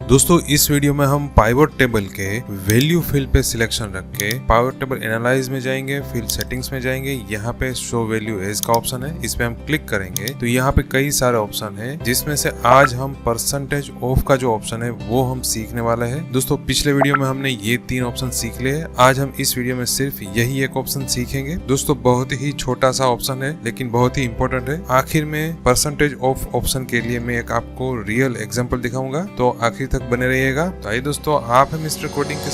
दोस्तों इस वीडियो में हम पाइवट टेबल के वैल्यू फील्ड पे सिलेक्शन रख के पाइवट टेबल एनालाइज में जाएंगे, फील्ड सेटिंग्स में जाएंगे। यहाँ पे शो वैल्यू एज का ऑप्शन है, इस पे हम क्लिक करेंगे तो यहाँ पे कई सारे ऑप्शन है, जिसमें से आज हम परसेंटेज ऑफ का जो ऑप्शन है वो हम सीखने वाले हैं। दोस्तों पिछले वीडियो में हमने ये 3 ऑप्शन सीख लिए हैं, आज हम इस वीडियो में सिर्फ यही एक ऑप्शन सीखेंगे। दोस्तों बहुत ही छोटा सा ऑप्शन है लेकिन बहुत ही इंपॉर्टेंट है। आखिर में परसेंटेज ऑफ ऑप्शन के लिए मैं एक आपको रियल एग्जाम्पल दिखाऊंगा, तो आखिर तक बने रहिएगा। तो आइए दोस्तों, आप है मिस्टर कोडिंग के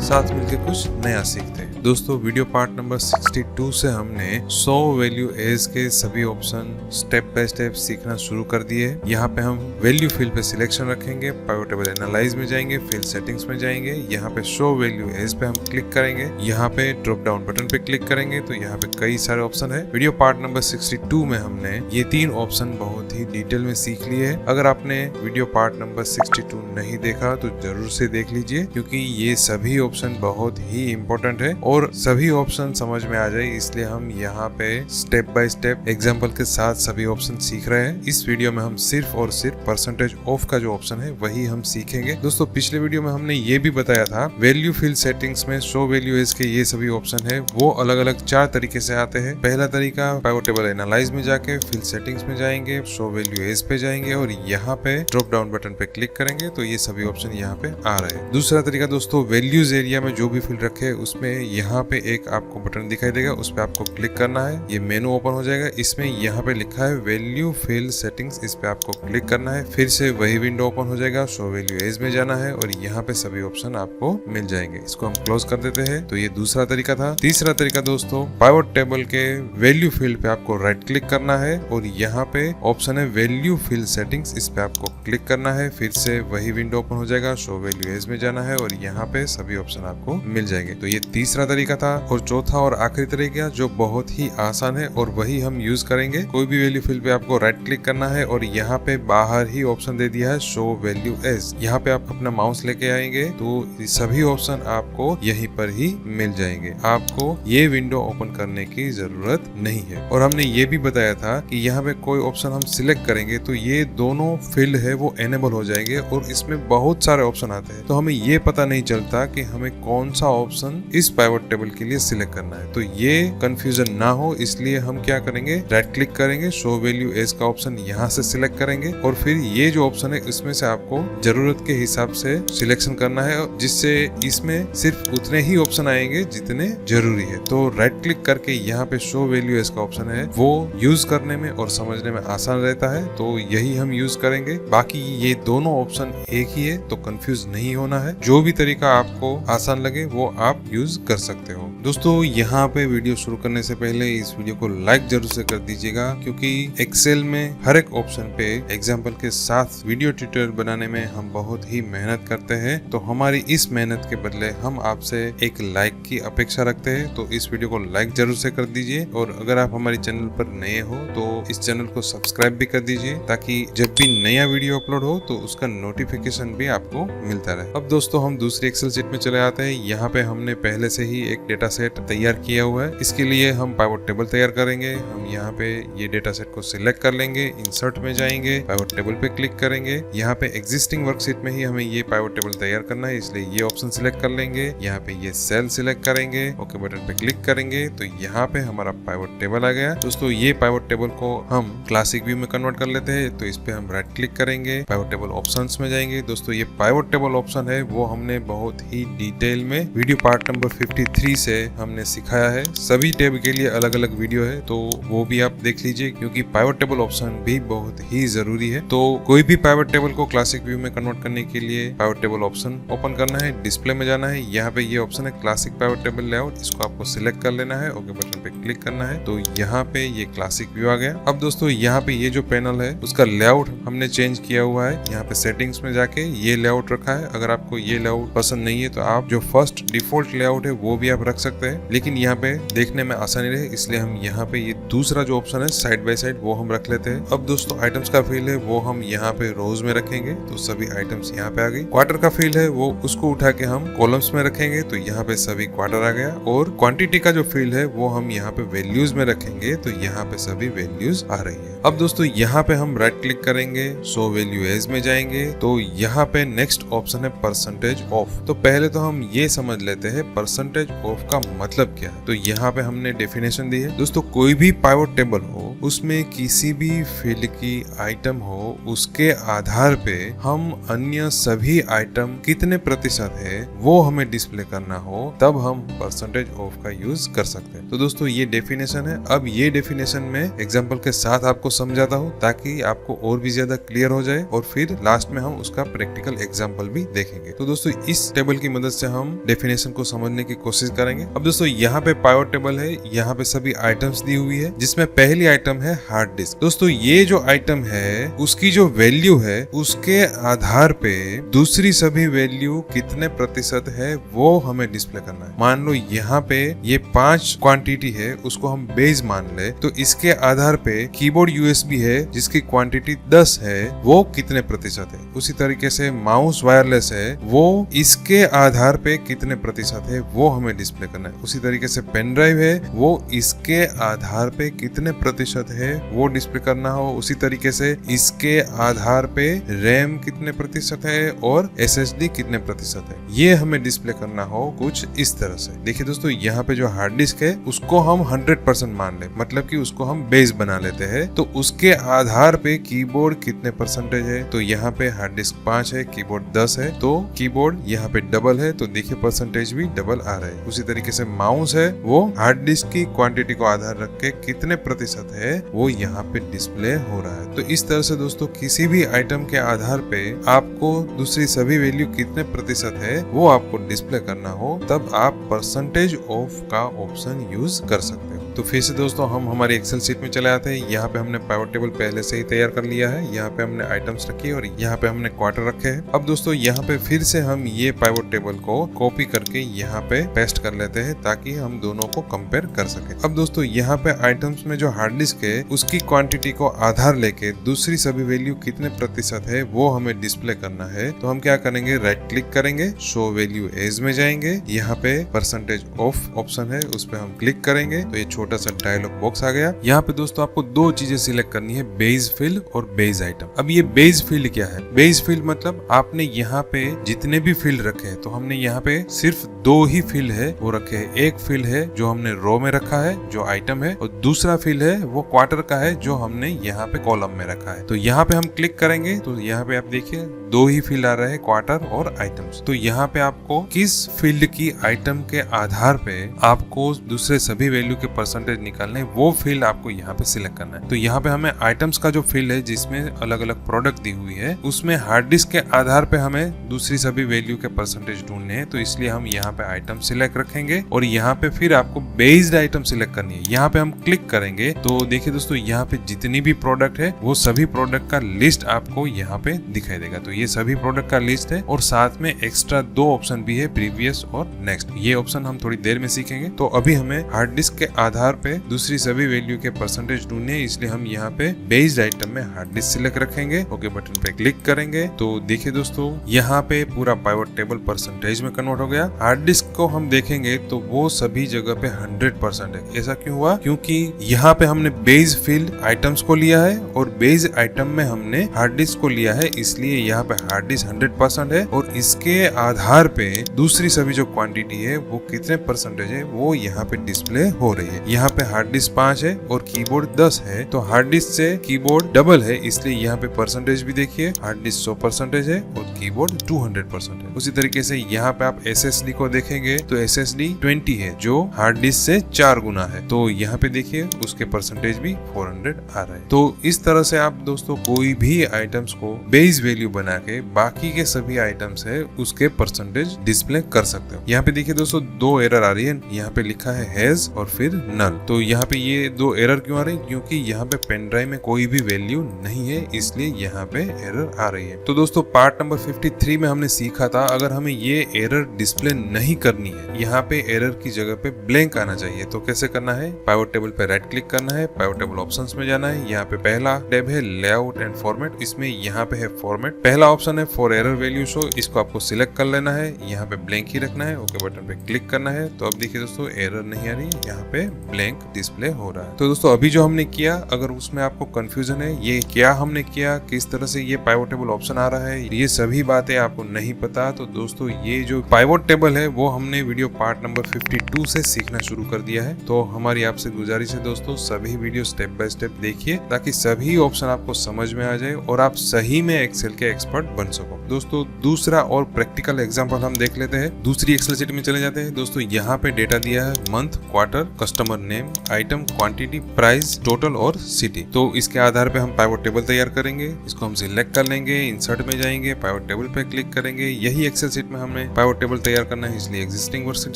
साथ मिलकर कुछ नया सीखते हैं। दोस्तों वीडियो पार्ट नंबर 62 से हमने शो वैल्यू एज के सभी ऑप्शन स्टेप बाय स्टेप सीखना शुरू कर दिए। यहाँ पे हम वैल्यू फील्ड पे सिलेक्शन रखेंगे, पाइवट टेबल एनालाइज में जाएंगे, फील्ड सेटिंग्स में जाएंगे, यहाँ पे शो वैल्यू एज पे हम क्लिक करेंगे, यहाँ पे ड्रॉप डाउन बटन पे क्लिक करेंगे तो यहाँ पे कई सारे ऑप्शन है। वीडियो पार्ट नंबर 62 में हमने ये 3 ऑप्शन बहुत ही डिटेल में सीख लिए। अगर आपने वीडियो पार्ट नंबर 62 नहीं देखा तो जरूर से देख लीजिए, क्योंकि ये सभी ऑप्शन बहुत ही इम्पोर्टेंट है और सभी ऑप्शन समझ में आ जाए, इसलिए हम यहाँ पे स्टेप बाय स्टेप एग्जांपल के साथ सभी ऑप्शन सीख रहे हैं। इस वीडियो में हम सिर्फ और सिर्फ परसेंटेज ऑफ का जो ऑप्शन है वही हम सीखेंगे। दोस्तों पिछले वीडियो में हमने ये भी बताया था, वैल्यू फील्ड सेटिंग्स में शो वैल्यू एज के ये सभी ऑप्शन है वो अलग अलग 4 तरीके से आते हैं। पहला तरीका पाइवट टेबल एनालाइज में जाके फील्ड सेटिंग्स में जाएंगे, शो वैल्यू एज पे जाएंगे और यहाँ पे ड्रॉप डाउन बटन पे क्लिक करेंगे तो ये सभी ऑप्शन यहाँ पे आ रहे हैं। दूसरा तरीका दोस्तों, वैल्यूज एरिया में जो भी फील्ड रखे उसमें यहाँ पे एक आपको बटन दिखाई देगा, उस पे आपको क्लिक करना है, ये मेनू ओपन हो जाएगा। इसमें यहाँ पे लिखा है वैल्यू फील्ड सेटिंग्स, इस पे आपको क्लिक करना है, फिर से वही विंडो ओपन हो जाएगा। शो वैल्यू एज में जाना है और यहाँ पे सभी ऑप्शन आपको मिल जाएंगे। इसको हम क्लोज कर देते हैं। तो ये दूसरा तरीका था। तीसरा तरीका दोस्तों, पाइवट टेबल के वैल्यू फील्ड पे आपको राइट क्लिक करना है और यहाँ पे ऑप्शन है वैल्यू फील्ड सेटिंग्स, इस पे आपको क्लिक करना है, फिर से वही विंडो ओपन हो जाएगा। शो वैल्यू एज में जाना है और यहाँ पे सभी ऑप्शन आपको मिल जाएंगे। तो ये तीसरा तरीका था। और चौथा और आखिरी तरीका जो बहुत ही आसान है और वही हम यूज करेंगे, कोई भी वैल्यू फील्ड पे आपको राइट क्लिक करना है और यहाँ पे बाहर ही ऑप्शन दे दिया है शो वैल्यू एज। यहाँ पे आप अपना माउस लेके आएंगे तो सभी ऑप्शन आपको यहीं पर ही मिल जाएंगे, आपको ये विंडो ओपन करने की जरूरत नहीं है। और हमने ये भी बताया था कि यहाँ पे कोई ऑप्शन हम सिलेक्ट करेंगे तो ये दोनों फील्ड है वो एनेबल हो जाएंगे और इसमें बहुत सारे ऑप्शन आते हैं, तो हमें ये पता नहीं चलता कि हमें कौन सा ऑप्शन इस पाइवट टेबल के लिए सिलेक्ट करना है। तो ये कंफ्यूजन ना हो इसलिए हम क्या करेंगे, राइट क्लिक करेंगे, शो वैल्यू एज का ऑप्शन यहाँ से सिलेक्ट करेंगे और फिर ये जो ऑप्शन है इसमें से आपको जरूरत के हिसाब से सिलेक्शन करना है, जिससे इसमें सिर्फ उतने ही ऑप्शन आएंगे जितने जरूरी है। तो राइट क्लिक करके यहाँ पे शो वैल्यू एज का ऑप्शन है वो यूज करने में और समझने में आसान रहता है, तो यही हम यूज करेंगे। बाकी ये दोनों ऑप्शन एक ही है, तो कंफ्यूज नहीं होना है। जो भी तरीका आपको आसान लगे वो आप यूज कर सकते हो। दोस्तों यहाँ पे वीडियो शुरू करने से पहले इस वीडियो को लाइक जरूर से कर दीजिएगा, क्योंकि एक्सेल में हर एक ऑप्शन पे एग्जाम्पल के साथ वीडियो ट्यूटोरियल बनाने में हम बहुत ही मेहनत करते हैं। तो हमारी इस मेहनत के बदले हम आपसे एक लाइक की अपेक्षा रखते हैं, तो इस वीडियो को लाइक जरूर से कर दीजिए। और अगर आप हमारे चैनल पर नए हो तो इस चैनल को सब्सक्राइब भी कर दीजिए, ताकि जब भी नया वीडियो अपलोड हो तो उसका नोटिफिकेशन भी आपको मिलता रहे। अब दोस्तों हम दूसरी एक्सेल शीट में चले आते हैं। यहाँ पे हमने पहले से ही एक डेटा सेट तैयार किया हुआ है। इसके लिए हम पाइवट टेबल तैयार करेंगे। हम यहाँ पे ये डेटा सेट को सिलेक्ट कर लेंगे, इंसर्ट में जाएंगे, पाइवट टेबल पे क्लिक करेंगे। यहाँ पे एग्जिस्टिंग वर्कशीट में ही हमें ये पाइवट टेबल तैयार करना है, इसलिए ये ऑप्शन सिलेक्ट कर लेंगे। यहाँ पे ये सेल सिलेक्ट करेंगे, ओके बटन पे क्लिक करेंगे तो यहाँ पे हमारा पाइवट टेबल आ गया। दोस्तों ये पाइवट टेबल को हम क्लासिक व्यू में कन्वर्ट कर लेते हैं, तो इस पे हम राइट क्लिक करेंगे, पाइवट टेबल ऑप्शंस में जाएंगे। दोस्तों ये पाइवट टेबल ऑप्शन है वो हमने बहुत ही डिटेल में वीडियो पार्ट नंबर 53 से हमने सिखाया है। सभी टेब के लिए अलग अलग वीडियो है, तो वो भी आप देख लीजिए, क्योंकि पाइवट टेबल ऑप्शन भी बहुत ही जरूरी है। तो कोई भी पाइवट टेबल को क्लासिक व्यू में कन्वर्ट करने के लिए पाइवट टेबल ऑप्शन ओपन करना है, डिस्प्ले में जाना है, यहाँ पे ये ऑप्शन है क्लासिक पाइवट टेबल लेआउट, इसको आपको सिलेक्ट कर लेना है, ओके बटन पे क्लिक करना है, तो यहाँ पे ये क्लासिक व्यू आ गया। अब दोस्तों यहाँ पे ये जो पैनल है उसका लेआउट हमने चेंज किया हुआ है। यहाँ पे सेटिंग्स में जाके ये लेआउट रखा है। अगर आपको ये लेआउट पसंद नहीं है तो आप जो फर्स्ट डिफॉल्ट लेआउट है वो भी आप रख सकते हैं, लेकिन यहाँ पे देखने में आसानी रहे इसलिए हम यहाँ पे ये दूसरा जो ऑप्शन है साइड बाय साइड वो हम रख लेते हैं। अब दोस्तों आइटम्स का फील्ड है वो हम यहाँ पे रोज में रखेंगे, तो सभी आइटम्स यहाँ पे आ गई। क्वार्टर का फील्ड है वो उसको उठा के हम कॉलम्स में रखेंगे, तो यहाँ पे सभी क्वार्टर आ गया। और क्वांटिटी का जो फील्ड है वो हम यहाँ पे वैल्यूज में रखेंगे, तो यहाँ पे सभी वैल्यूज आ रही है। अब दोस्तों यहाँ पे हम राइट क्लिक करेंगे, शो वैल्यू एज में जाएंगे, तो यहाँ पे नेक्स्ट ऑप्शन है परसेंटेज ऑफ। तो पहले तो हम ये समझ लेते हैं परसेंटेज ऑफ का मतलब क्या है। तो यहाँ पे हमने डेफिनेशन दी है दोस्तों, कोई भी पाइवट टेबल हो उसमें किसी भी फील्ड की आइटम हो उसके आधार पे हम अन्य सभी आइटम कितने प्रतिशत है वो हमें डिस्प्ले करना हो, तब हम परसेंटेज ऑफ का यूज कर सकते हैं। तो दोस्तों ये डेफिनेशन है। अब ये डेफिनेशन में एग्जांपल के साथ आपको समझाता हूँ ताकि आपको और भी ज्यादा क्लियर हो जाए, और फिर लास्ट में हम उसका प्रैक्टिकल एग्जांपल भी देखेंगे। तो दोस्तों इस टेबल की मदद से हम डेफिनेशन को समझने की कोशिश करेंगे। अब दोस्तों यहाँ पे पाइवट टेबल है, यहाँ पे सभी आइटम्स दी हुई है, जिसमें पहली आइटम है हार्ड डिस्क। दोस्तों ये जो आइटम है उसकी जो वैल्यू है उसके आधार पे दूसरी सभी वैल्यू कितने प्रतिशत है वो हमें डिस्प्ले करना है। मान लो यहाँ पे ये 5 क्वांटिटी है, उसको हम बेस मान ले, तो इसके आधार पे कीबोर्ड यूएसबी है जिसकी क्वांटिटी 10 है, वो कितने प्रतिशत है। उसी तरीके से माउस वायरलेस है, वो इसके आधार पे कितने प्रतिशत है वो हमें डिस्प्ले करना है। उसी तरीके से पेन ड्राइव है, वो इसके आधार पे कितने प्रतिशत है वो डिस्प्ले करना हो। उसी तरीके से इसके आधार पे रैम कितने प्रतिशत है और एसएसडी कितने प्रतिशत है, ये हमें डिस्प्ले करना हो कुछ इस तरह से। देखिए दोस्तों यहाँ पे जो हार्ड डिस्क है उसको हम 100% मान ले, मतलब कि उसको हम बेस बना लेते हैं। तो उसके आधार पे कीबोर्ड कितने परसेंटेज है, तो यहाँ पे हार्ड डिस्क 5 है, कीबोर्ड 10 है, तो कीबोर्ड यहाँ पे डबल है, तो देखिए परसेंटेज भी डबल आ रहा है। उसी तरीके से माउस है, वो हार्ड डिस्क की क्वांटिटी को आधार रख के कितने प्रतिशत है वो यहाँ पे डिस्प्ले हो रहा है। तो इस तरह से दोस्तों किसी भी आइटम के आधार पे आपको दूसरी सभी वैल्यू कितने प्रतिशत है वो आपको डिस्प्ले करना हो, तब आप परसेंटेज ऑफ का ऑप्शन यूज कर सकते हो। तो फिर से दोस्तों हम हमारे एक्सेल शीट में चले आते हैं। यहाँ पे हमने पाइवट टेबल पहले से ही तैयार कर लिया है, यहाँ पे हमने आइटम्स रखी है और यहाँ पे हमने क्वार्टर रखे हैं। अब दोस्तों यहाँ पे फिर से हम ये पाइवट टेबल को कॉपी करके यहाँ पे पेस्ट कर लेते हैं ताकि हम दोनों को कंपेयर कर सके। अब दोस्तों यहाँ पे आइटम्स में जो हार्ड डिस्क है उसकी क्वांटिटी को आधार लेके दूसरी सभी वैल्यू कितने प्रतिशत है वो हमें डिस्प्ले करना है। तो हम क्या करेंगे, राइट क्लिक करेंगे, शो वैल्यू एज में जाएंगे, यहाँ पे परसेंटेज ऑफ ऑप्शन है उस पर हम क्लिक करेंगे तो ये छोटा सा डायलॉग बॉक्स आ गया। यहाँ पे दोस्तों आपको दो चीजें सिलेक्ट करनी है, बेस फील्ड और बेस आइटम। अब ये बेस फील्ड क्या है? बेस फील्ड मतलब आपने यहाँ पे जितने भी फील्ड रखे हैं, तो हमने यहाँ पे सिर्फ 2 ही फील्ड है वो रखे हैं। एक फील्ड है जो हमने रो में रखा है जो आइटम है, और दूसरा फील्ड है वो क्वार्टर का है जो हमने यहाँ पे कॉलम में रखा है। तो यहाँ पे हम क्लिक करेंगे तो यहाँ पे आप देखिए 2 ही फील्ड आ रहे हैं, क्वार्टर और आइटम्स। तो यहाँ पे आपको किस फील्ड की आइटम के आधार पे आपको दूसरे सभी वैल्यू के परसेंटेज निकालने, वो फील्ड आपको यहाँ पे सिलेक्ट करना है। तो यहाँ पे हमें आइटम्स का जो फील्ड है जिसमें अलग अलग प्रोडक्ट दी हुई है, उसमें हार्ड डिस्क के आधार पे हमें दूसरी सभी वैल्यू के परसेंटेज ढूंढने हैं। तो इसलिए हम यहाँ पे आइटम सिलेक्ट रखेंगे और यहाँ पे फिर आपको बेस्ड आइटम सिलेक्ट करनी है। यहाँ पे हम क्लिक करेंगे तो देखिए दोस्तों यहाँ पे जितनी भी प्रोडक्ट है वो सभी प्रोडक्ट का लिस्ट आपको यहाँ पे दिखाई देगा। तो ये सभी प्रोडक्ट का लिस्ट है और साथ में एक्स्ट्रा 2 ऑप्शन भी है, प्रीवियस और नेक्स्ट। ये ऑप्शन हम थोड़ी देर में सीखेंगे। तो अभी हमें हार्ड डिस्क के आधार पे दूसरी सभी वैल्यू के परसेंटेज ढूंढने हैं, इसलिए हम यहाँ पे बेस्ड आइटम में हार्ड डिस्क सिलेक्ट रखेंगे, ओके बटन पे क्लिक करेंगे। तो देखिए दोस्तों यहाँ पे पूरा पाइवट टेबल परसेंटेज में कन्वर्ट हो गया। हार्ड डिस्क को हम देखेंगे तो वो सभी जगह पे 100% है। ऐसा क्यों हुआ? क्योंकि यहाँ पे हमने बेस फील्ड आइटम्स को लिया है और बेस आइटम में हमने हार्ड डिस्क को लिया है, इसलिए यहाँ पे हार्ड डिस्क 100% है और इसके आधार पे दूसरी सभी जो क्वांटिटी है वो कितने परसेंटेज है वो यहाँ पे डिस्प्ले हो रही है। यहाँ पे हार्ड डिस्क 5 है और कीबोर्ड 10 है, तो हार्ड डिस्क से कीबोर्ड डबल है, इसलिए यहाँ पे परसेंटेज भी देखिए हार्ड डिस्क 100% है और कीबोर्ड 200% है। उसी तरीके से यहाँ पे आप SSD को देखेंगे तो SSD 20 है जो हार्ड डिस्क से 4 गुना है, तो यहाँ पे देखिए उसके परसेंटेज भी 400 आ रहा है। तो इस तरह से आप दोस्तों कोई भी आइटम्स को बेस वैल्यू बना के बाकी के सभी आइटम्स है उसके परसेंटेज डिस्प्ले कर सकते हो। यहाँ पे देखिए दोस्तों 2 एरर आ रही है, यहाँ पे लिखा है हैज और फिर नल। तो यहाँ पे ये 2 एरर क्यों आ रही है? क्योंकि यहाँ पे पेन ड्राइव में कोई भी वैल्यू नहीं है, इसलिए यहाँ पे एरर आ रही है। तो दोस्तों पार्ट नंबर 53 में हमने सीखा था अगर हमें ये एरर डिस्प्ले नहीं करनी है, यहाँ पे एरर की जगह पे ब्लैंक आना चाहिए, तो कैसे करना है? पाइवट टेबल पे राइट क्लिक करना है, पाइवट टेबल ऑप्शंस में जाना है, यहाँ पे पहला टैब है लेआउट एंड फॉर्मेट, इसमें यहाँ पे है फॉर्मेट, पहला ऑप्शन है फॉर एरर वैल्यू शो, इसको आपको सिलेक्ट कर लेना है, यहाँ पे ब्लैंक ही रखना है, ओके बटन बटन पे क्लिक करना है। तो अब देखिए दोस्तों एरर नहीं आ रही, यहाँ पे ब्लैंक डिस्प्ले हो रहा है। तो दोस्तों अभी जो हमने किया, अगर उसमें आपको कंफ्यूजन है ये क्या हमने किया, किस तरह से ये पाइवट टेबल ऑप्शन आ रहा है, ये सभी बातें आपको नहीं पता, तो दोस्तों ये जो पाइवट टेबल है वो हमने वीडियो पार्ट नंबर 52 से सीखना शुरू कर दिया है। तो हमारी आपसे गुजारिश है दोस्तों, सभी वीडियो स्टेप बाय स्टेप देखिए ताकि सभी ऑप्शन आपको समझ में आ जाए और आप सही में एक्सेल के एक्सपर्ट बन सको। दोस्तों दूसरा और प्रैक्टिकल एग्जांपल हम देख लेते हैं। दूसरी एक्सेल शीट में चले जाते हैं। दोस्तों यहाँ पे डेटा दिया है month, quarter, customer name, item, quantity, price, total और सिटी। तो इसके आधार पे हम पाइवट टेबल तैयार करेंगे। इसको हम सिलेक्ट कर लेंगे, इंसर्ट में जाएंगे, पाइवट टेबल पे क्लिक करेंगे। यही एक्सेल शीट में हमने पाइवट टेबल तैयार करना है, इसलिए एग्जिस्टिंग वर्कशीट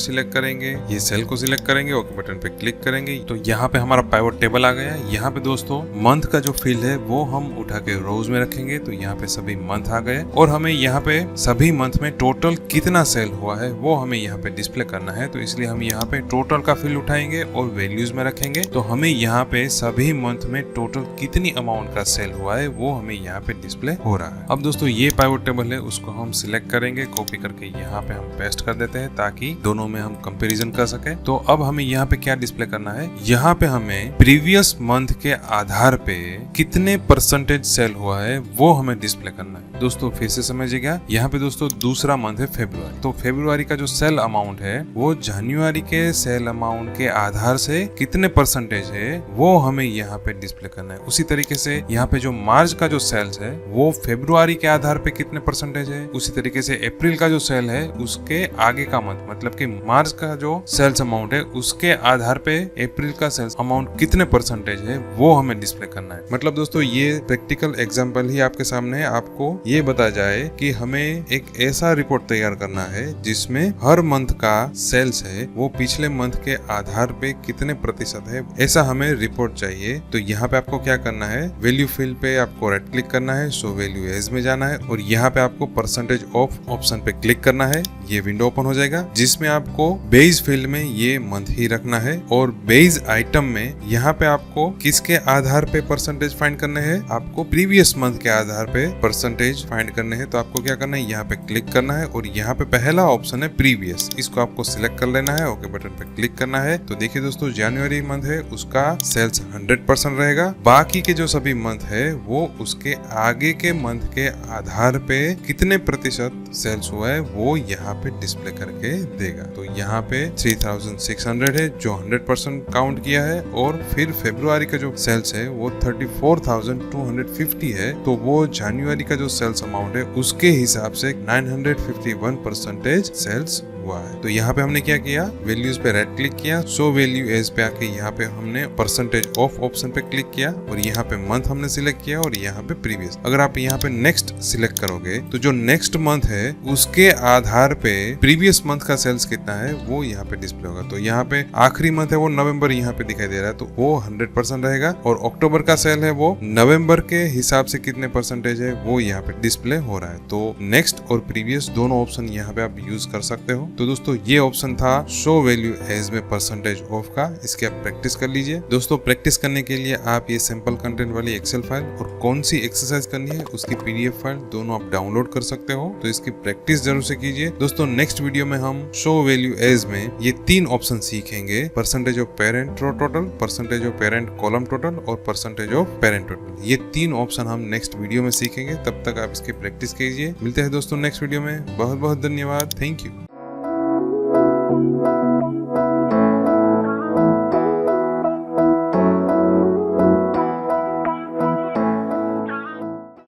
सिलेक्ट करेंगे, ये सेल को सिलेक्ट करेंगे, ओके बटन पे क्लिक करेंगे। तो यहाँ पे हमारा पाइवट टेबल आ गया। यहाँ पे दोस्तों मंथ का जो फील्ड है वो हम उठा के रोज में रखेंगे। तो यहाँ पे सभी मंथ आ गए और हमें यहाँ पे सभी मंथ में टोटल कितना सेल हुआ है वो हमें यहाँ पे डिस्प्ले करना है। तो इसलिए हम यहाँ पे टोटल का फील्ड उठाएंगे और वैल्यूज में रखेंगे। तो हमें यहाँ पे सभी मंथ में टोटल कितनी अमाउंट का सेल हुआ है वो हमें यहाँ पे डिस्प्ले हो रहा है। अब दोस्तों ये पाइवट टेबल है, उसको हम सिलेक्ट करेंगे, कॉपी करके यहाँ पे हम पेस्ट कर देते हैं ताकि दोनों में हम कंपैरिजन कर सके। तो अब हमें यहाँ पे क्या डिस्प्ले करना है, यहाँ पे हमें प्रीवियस मंथ के आधार पे कितने परसेंटेज सेल हुआ है वो हमें डिस्प्ले करना है। दोस्तों फिर से समझिएगा, यहाँ पे दोस्तों दूसरा मंथ है फरवरी। तो फरवरी का जो सेल अमाउंट है वो जनवरी के सेल अमाउंट के आधार से कितने परसेंटेज है वो हमें यहाँ पे डिस्प्ले करना है। उसी तरीके से यहाँ पे जो मार्च का जो सेल्स है वो फरवरी के आधार पे कितने परसेंटेज है, उसी तरीके से अप्रैल का जो सेल है उसके आगे का मंथ मतलब कि मार्च का जो सेल्स अमाउंट है उसके आधार पे अप्रैल का सेल्स अमाउंट कितने परसेंटेज है वो हमें डिस्प्ले करना है। मतलब दोस्तों ये प्रैक्टिकल एग्जांपल ही आपके सामने है, आपको ये बताया जाए कि हमें एक ऐसा रिपोर्ट तैयार करना है जिसमें हर मंथ का सेल्स है वो पिछले मंथ के आधार पे कितने प्रतिशत है, ऐसा हमें रिपोर्ट चाहिए। तो यहाँ पे आपको क्या करना है, वैल्यू फील्ड पे आपको राइट क्लिक करना है, शो वैल्यू एज में जाना है और यहाँ पे आपको परसेंटेज ऑफ ऑप्शन पे क्लिक करना है। ये विंडो ओपन हो जाएगा जिसमें आपको बेस फील्ड में ये मंथ ही रखना है और बेस आइटम में यहाँ पे आपको किसके आधार पे परसेंटेज फाइंड करने हैं, आपको प्रीवियस मंथ के आधार पे परसेंटेज फाइंड करने हैं। तो आपको क्या करना है, यहाँ पे क्लिक करना है और यहाँ पे पहला ऑप्शन है प्रीवियस, इसको आपको सिलेक्ट कर लेना है, ओके बटन पे क्लिक करना है। तो देखिए दोस्तों जनवरी मंथ है उसका सेल्स 100% रहेगा, बाकी के जो सभी मंथ है वो उसके आगे के मंथ के आधार पे कितने प्रतिशत सेल्स हुआ है वो यहाँ पे डिस्प्ले करके देगा। तो यहाँ पे 3600 है जो 100% काउंट किया है और फिर फरवरी का जो सेल्स है वो 34,250 है। तो वो जनवरी का जो सेल्स अमाउंट है उसके हिसाब से 951% सेल्स हुआ है। तो यहाँ पे हमने क्या किया, वैल्यूज पे राइट क्लिक किया, शो वैल्यू एज पे आके यहाँ पे हमने परसेंटेज ऑफ ऑप्शन पे क्लिक किया और यहाँ पे मंथ हमने सिलेक्ट किया और यहाँ पे प्रीवियस। अगर आप यहाँ पे नेक्स्ट सिलेक्ट करोगे तो जो नेक्स्ट मंथ है उसके आधार पे प्रीवियस मंथ का सेल्स कितना है वो यहाँ पे डिस्प्ले होगा। तो यहाँ पे आखिरी मंथ है वो नवंबर यहाँ पे दिखाई दे रहा है तो वो 100% रहेगा और अक्टूबर का सेल है वो नवंबर के हिसाब से कितने परसेंटेज है वो यहाँ पे डिस्प्ले हो रहा है। तो नेक्स्ट और प्रीवियस दोनों ऑप्शन यहाँ पे आप यूज कर सकते हो। तो दोस्तों ये ऑप्शन था शो वैल्यू एज में परसेंटेज ऑफ का, इसकी आप प्रैक्टिस कर लीजिए। दोस्तों प्रैक्टिस करने के लिए आप ये सिंपल कंटेंट वाली एक्सेल फाइल और कौन सी एक्सरसाइज करनी है उसकी पीडीएफ फाइल दोनों आप डाउनलोड कर सकते हो। तो इसकी प्रैक्टिस जरूर से कीजिए। दोस्तों नेक्स्ट वीडियो में हम शो वैल्यू एज में ये 3 ऑप्शन सीखेंगे, percentage of parent row total, percentage of parent column total और परसेंटेज ऑफ पेरेंट टोटल। ये 3 ऑप्शन हम नेक्स्ट वीडियो में सीखेंगे, तब तक आप इसकी प्रैक्टिस कीजिए। मिलते हैं दोस्तों नेक्स्ट वीडियो में। बहुत बहुत धन्यवाद, थैंक यू।